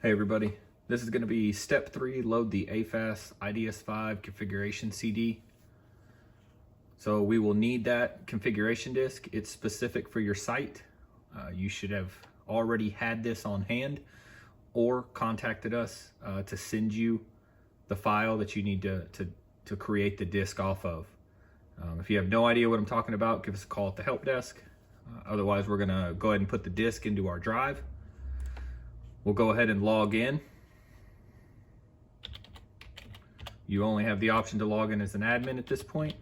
Hey everybody, this is going to be step 3, load the AFAS IDS5 configuration CD. So we will need that configuration disk. It's specific for your site. You should have already had this on hand or contacted us to send you the file that you need to create the disk off of. If you have no idea what I'm talking about, give us a call at the help desk. Otherwise, we're going to go ahead and put the disk into our drive. We'll go ahead and log in. You only have the option to log in as an admin at this point.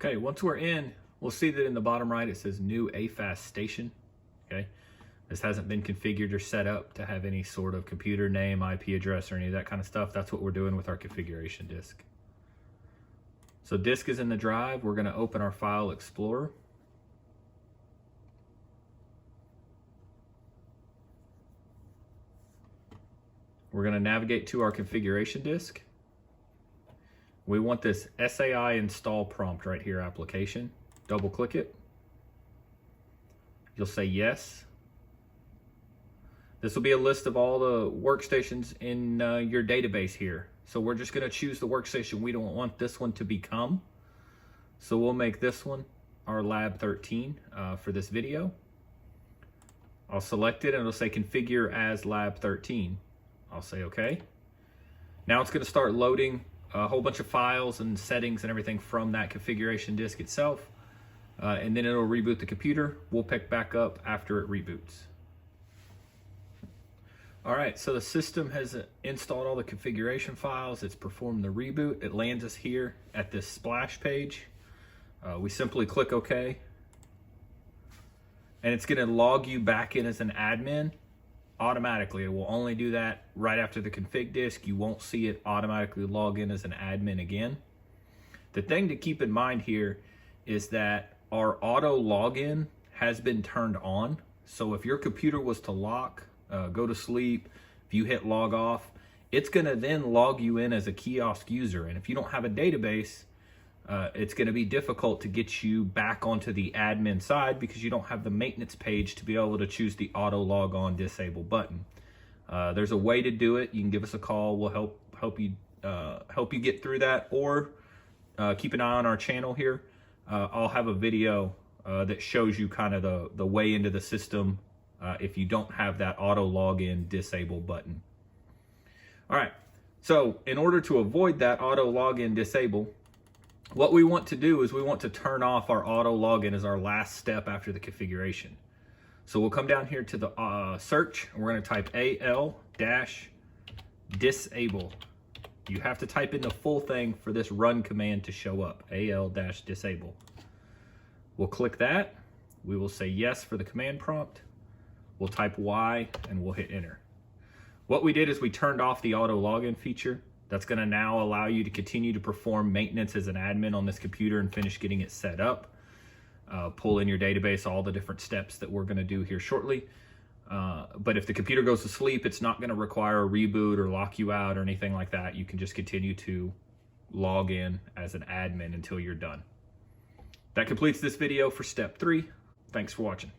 Okay, once we're in, we'll see that in the bottom right it says new AFAS station. Okay, this hasn't been configured or set up to have any sort of computer name, IP address, or any of that kind of stuff. That's what we're doing with our configuration disk. So disk is in the drive. We're going to open our File Explorer. We're going to navigate to our configuration disk. We want this SAI install prompt right here, application. Double click it. You'll say yes. This will be a list of all the workstations in your database here. So we're just going to choose the workstation we don't want this one to become. So we'll make this one our lab 13 for this video. I'll select it and it'll say configure as lab 13. I'll say okay. Now it's going to start loading a whole bunch of files and settings and everything from that configuration disk itself. And then it'll reboot the computer. We'll pick back up after it reboots. All right, so the system has installed all the configuration files. It's performed the reboot. It lands us here at this splash page. We simply click OK. And it's gonna log you back in as an admin automatically. It will only do that right after the config disk. You won't see it automatically log in as an admin again. The thing to keep in mind here is that our auto login has been turned on. So if your computer was to lock, go to sleep, if you hit log off, it's gonna then log you in as a kiosk user. And if you don't have a database, it's gonna be difficult to get you back onto the admin side because you don't have the maintenance page to be able to choose the auto log on disable button. There's a way to do it. You can give us a call. We'll help you get through that, or keep an eye on our channel here. I'll have a video that shows you kind of the way into the system if you don't have that auto login disable button. All right, so in order to avoid that auto login disable, what we want to do is we want to turn off our auto login as our last step after the configuration. So we'll come down here to the search, and we're going to type al-disable. You have to type in the full thing for this run command to show up, al-disable. We'll click that. We will say yes for the command prompt. We'll type Y and we'll hit enter. What we did is we turned off the auto login feature. That's going to now allow you to continue to perform maintenance as an admin on this computer and finish getting it set up. Pull in your database, all the different steps that we're going to do here shortly. But if the computer goes to sleep, it's not going to require a reboot or lock you out or anything like that. You can just continue to log in as an admin until you're done. That completes this video for step 3. Thanks for watching.